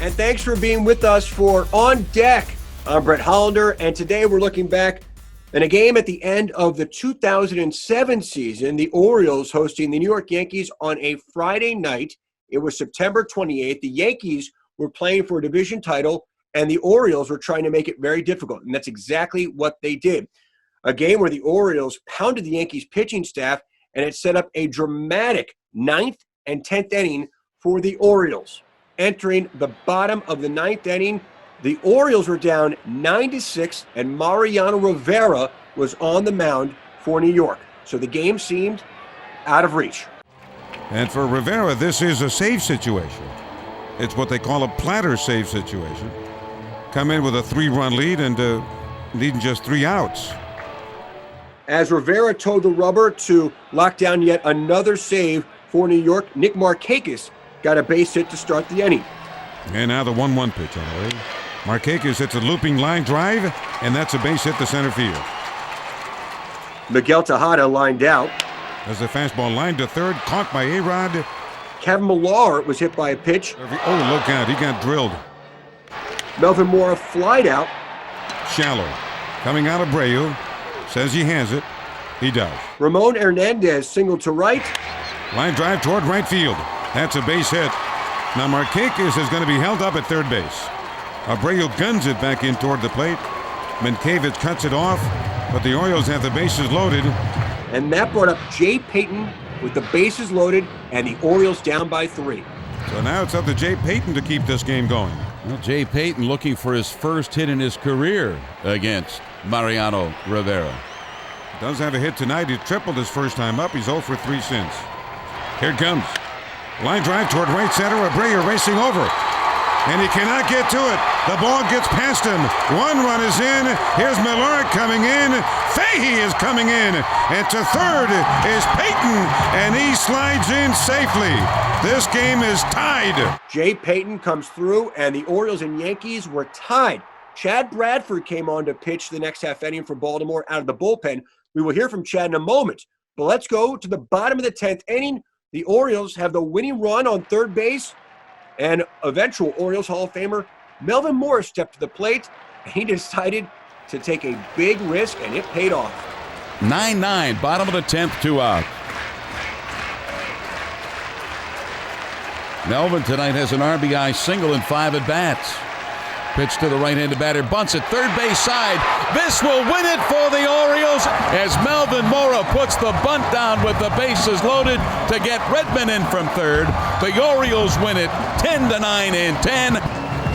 And thanks for being with us for On Deck. I'm Brett Hollander, and today we're looking back in a game at the end of the 2007 season, the Orioles hosting the New York Yankees on a Friday night. It was September 28th. The Yankees were playing for a division title, and the Orioles were trying to make it very difficult, and that's exactly what they did. A game where the Orioles pounded the Yankees pitching staff, and it set up a dramatic 9th and 10th inning for the Orioles. Entering the bottom of the 9th inning, the Orioles were down 9-6, and Mariano Rivera was on the mound for New York. So the game seemed out of reach. And for Rivera, this is a save situation. It's what they call a platter save situation. Come in with a 3-run lead and needing just 3 outs. As Rivera towed the rubber to lock down yet another save for New York, Nick Markakis got a base hit to start the inning. And now the 1-1 pitch on the way. Markakis hits a looping line drive, and that's a base hit to center field. Miguel Tejada lined out. As the fastball lined to third, caught by A-Rod. Kevin Millar was hit by a pitch. Oh, look out, he got drilled. Melvin Mora flied out. Shallow. Coming out of Abreu. Says he has it. He does. Ramon Hernandez singled to right. Line drive toward right field. That's a base hit. Now Markakis is going to be held up at third base. Abreu guns it back in toward the plate. Minkiewicz cuts it off, but the Orioles have the bases loaded. And that brought up Jay Payton with the bases loaded and the Orioles down by 3. So now it's up to Jay Payton to keep this game going. Well, Jay Payton looking for his first hit in his career against Mariano Rivera. Does have a hit tonight. He tripled his first time up. He's 0 for 3 since. Here it comes. Line drive toward right center. Abreu racing over. And he cannot get to it. The ball gets past him. 1 run is in. Here's Miller coming in. Fahey is coming in. And to third is Payton. And he slides in safely. This game is tied. Jay Payton comes through, and the Orioles and Yankees were tied. Chad Bradford came on to pitch the next half inning for Baltimore out of the bullpen. We will hear from Chad in a moment. But let's go to the bottom of the 10th inning. The Orioles have the winning run on third base, and eventual Orioles Hall of Famer Melvin Mora stepped to the plate, and he decided to take a big risk, and it paid off. 9-9, bottom of the 10th, 2 out. Melvin tonight has an RBI single and 5 at-bats. Pitch to the right-handed batter, bunts at third base side. This will win it for the Orioles as Melvin Mora puts the bunt down with the bases loaded to get Redman in from third. The Orioles win it 10-9 in 10.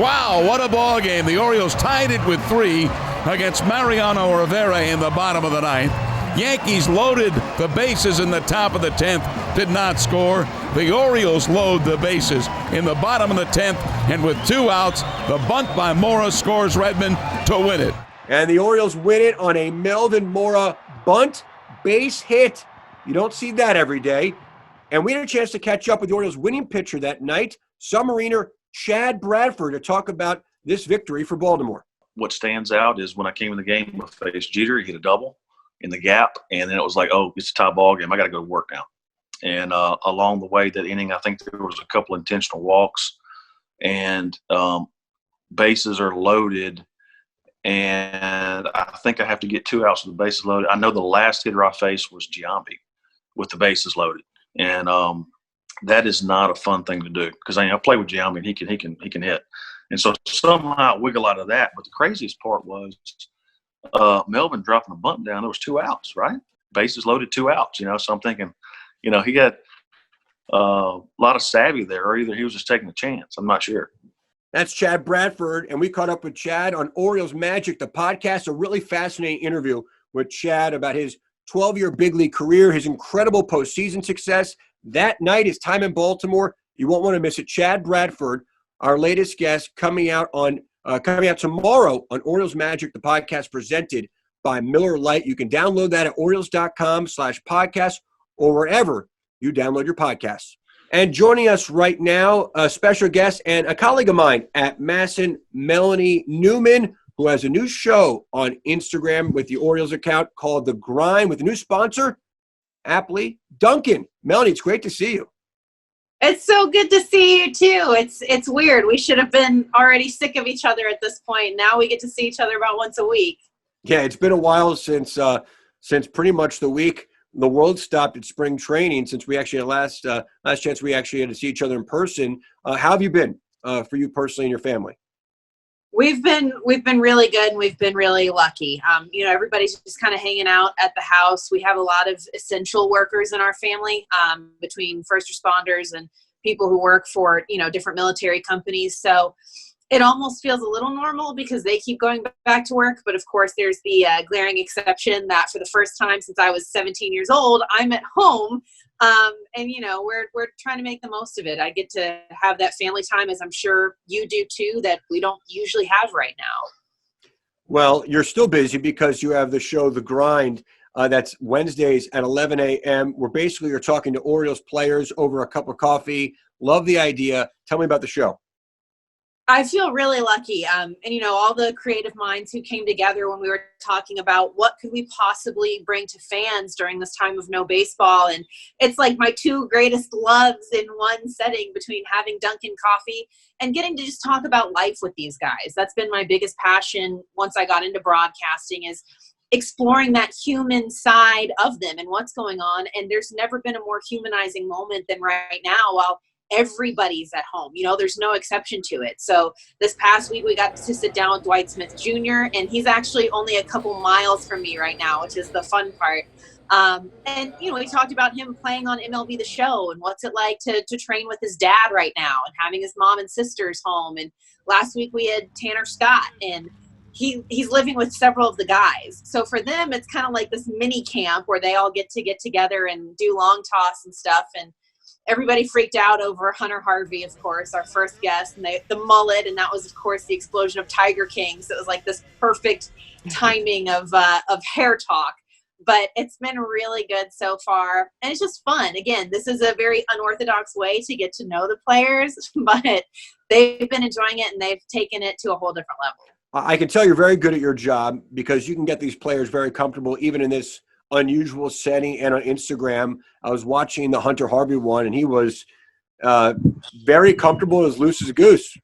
Wow, what a ball game. The Orioles tied it with 3 against Mariano Rivera in the bottom of the 9th. Yankees loaded the bases in the top of the 10th, did not score. The Orioles load the bases in the bottom of the 10th, and with 2 outs, the bunt by Mora scores Redman to win it. And the Orioles win it on a Melvin Mora bunt base hit. You don't see that every day. And we had a chance to catch up with the Orioles winning pitcher that night, submariner Chad Bradford, to talk about this victory for Baltimore. What stands out is when I came in the game, I faced Jeter. He hit a double in the gap, and then it was like, oh, it's a tie ball game. I got to go to work now. And along the way, that inning, I think there was a couple intentional walks, and bases are loaded, and I think I have to get 2 outs with the bases loaded. I know the last hitter I faced was Giambi with the bases loaded, and that is not a fun thing to do because I play with Giambi and he can hit, and so somehow I wiggle out of that. But the craziest part was Melvin dropping a bunt down. There was 2 outs, right? Bases loaded, 2 outs. So I'm thinking, he got a lot of savvy there, or either he was just taking a chance. I'm not sure. That's Chad Bradford, and we caught up with Chad on Orioles Magic, the podcast, a really fascinating interview with Chad about his 12-year big league career, his incredible postseason success. That night, his time in Baltimore, you won't want to miss it. Chad Bradford, our latest guest, coming out tomorrow on Orioles Magic, the podcast presented by Miller Lite. You can download that at Orioles.com/podcast or wherever you download your podcasts. And joining us right now, a special guest and a colleague of mine at Masson, Melanie Newman, who has a new show on Instagram with the Orioles account called The Grind with a new sponsor, aptly Duncan. Melanie, it's great to see you. It's so good to see you too. It's weird. We should have been already sick of each other at this point. Now we get to see each other about once a week. Yeah, it's been a while since pretty much the week the world stopped at spring training. Since we actually had last chance we actually had to see each other in person. How have you been for you personally and your family? We've been really good, and we've been really lucky. Everybody's just kind of hanging out at the house. We have a lot of essential workers in our family, between first responders and people who work for, different military companies. So it almost feels a little normal because they keep going back to work. But of course, there's the glaring exception that for the first time since I was 17 years old, I'm at home. We're trying to make the most of it. I get to have that family time, as I'm sure you do too, that we don't usually have right now. Well, you're still busy because you have the show, The Grind. That's Wednesdays at 11 a.m. Where basically you're talking to Orioles players over a cup of coffee. Love the idea. Tell me about the show. I feel really lucky. All the creative minds who came together when we were talking about what could we possibly bring to fans during this time of no baseball. And it's like my two greatest loves in one setting, between having Dunkin' coffee and getting to just talk about life with these guys. That's been my biggest passion once I got into broadcasting, is exploring that human side of them and what's going on. And there's never been a more humanizing moment than right now, while everybody's at home. There's no exception to it. So this past week, we got to sit down with Dwight Smith Jr., and he's actually only a couple miles from me right now, which is the fun part. We talked about him playing on MLB The Show and what's it like to train with his dad right now and having his mom and sisters home. And last week we had Tanner Scott, and he's living with several of the guys. So for them, it's kind of like this mini camp where they all get together and do long toss and stuff. And everybody freaked out over Hunter Harvey, of course, our first guest, and the mullet, and that was, of course, the explosion of Tiger King. So it was like this perfect timing of hair talk. But it's been really good so far, and it's just fun. Again, this is a very unorthodox way to get to know the players, but they've been enjoying it, and they've taken it to a whole different level. I can tell you're very good at your job because you can get these players very comfortable, even in this unusual setting. And on Instagram, I was watching the Hunter Harvey one, and he was very comfortable, as loose as a goose.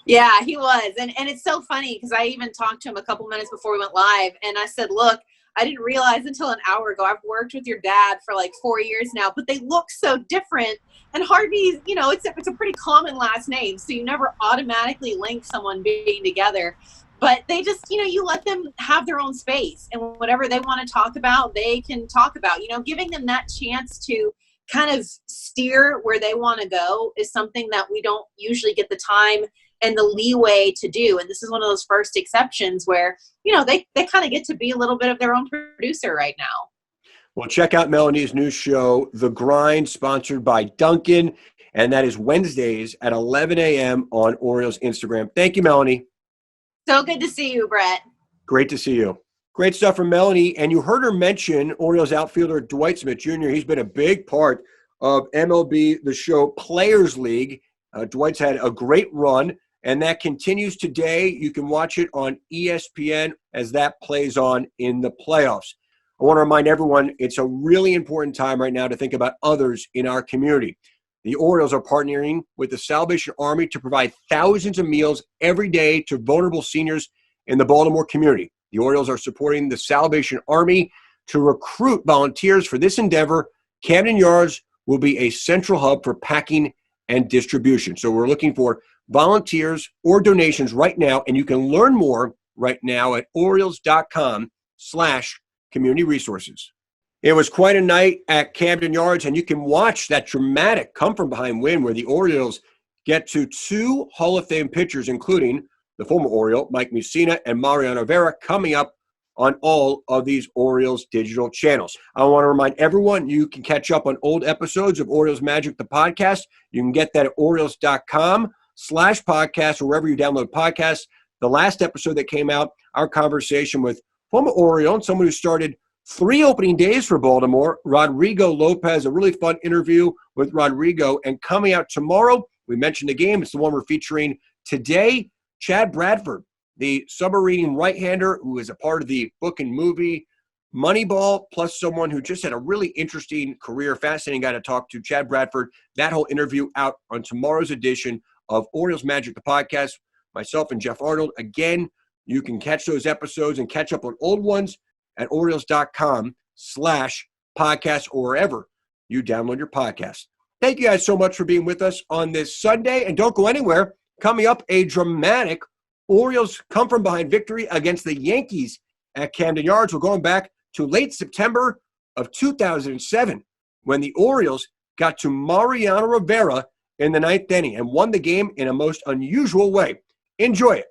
Yeah, he was. And it's so funny because I even talked to him a couple minutes before we went live, and I said, look, I didn't realize until an hour ago, I've worked with your dad for like 4 years now, but they look so different. And Harvey's, it's a pretty common last name, so you never automatically link someone being together. But they just, you let them have their own space, and whatever they want to talk about, they can talk about. Giving them that chance to kind of steer where they want to go is something that we don't usually get the time and the leeway to do. And this is one of those first exceptions where, they kind of get to be a little bit of their own producer right now. Well, check out Melanie's new show, The Grind, sponsored by Dunkin', and that is Wednesdays at 11 a.m. on Orioles Instagram. Thank you, Melanie. So good to see you, Brett. Great to see you. Great stuff from Melanie. And you heard her mention Orioles outfielder Dwight Smith Jr. He's been a big part of MLB The Show Players League. Dwight's had a great run, and that continues today. You can watch it on ESPN as that plays on in the playoffs. I want to remind everyone it's a really important time right now to think about others in our community. The Orioles are partnering with the Salvation Army to provide thousands of meals every day to vulnerable seniors in the Baltimore community. The Orioles are supporting the Salvation Army to recruit volunteers for this endeavor. Camden Yards will be a central hub for packing and distribution. So we're looking for volunteers or donations right now, and you can learn more right now at Orioles.com/community resources. It was quite a night at Camden Yards, and you can watch that dramatic come-from-behind win where the Orioles get to two Hall of Fame pitchers, including the former Oriole, Mike Mussina, and Mariano Rivera, coming up on all of these Orioles digital channels. I want to remind everyone you can catch up on old episodes of Orioles Magic, the podcast. You can get that at Orioles.com/podcast, or wherever you download podcasts. The last episode that came out, our conversation with former Oriole and someone who started 3 opening days for Baltimore, Rodrigo Lopez, a really fun interview with Rodrigo. And coming out tomorrow, we mentioned the game. It's the one we're featuring today. Chad Bradford, the submarine right-hander who is a part of the book and movie Moneyball, plus someone who just had a really interesting career, fascinating guy to talk to, Chad Bradford. That whole interview out on tomorrow's edition of Orioles Magic, the podcast. Myself and Jeff Arnold. Again, you can catch those episodes and catch up on old ones at Orioles.com/podcast or wherever you download your podcast. Thank you guys so much for being with us on this Sunday. And don't go anywhere. Coming up, a dramatic Orioles come from behind victory against the Yankees at Camden Yards. We're going back to late September of 2007 when the Orioles got to Mariano Rivera in the ninth inning and won the game in a most unusual way. Enjoy it.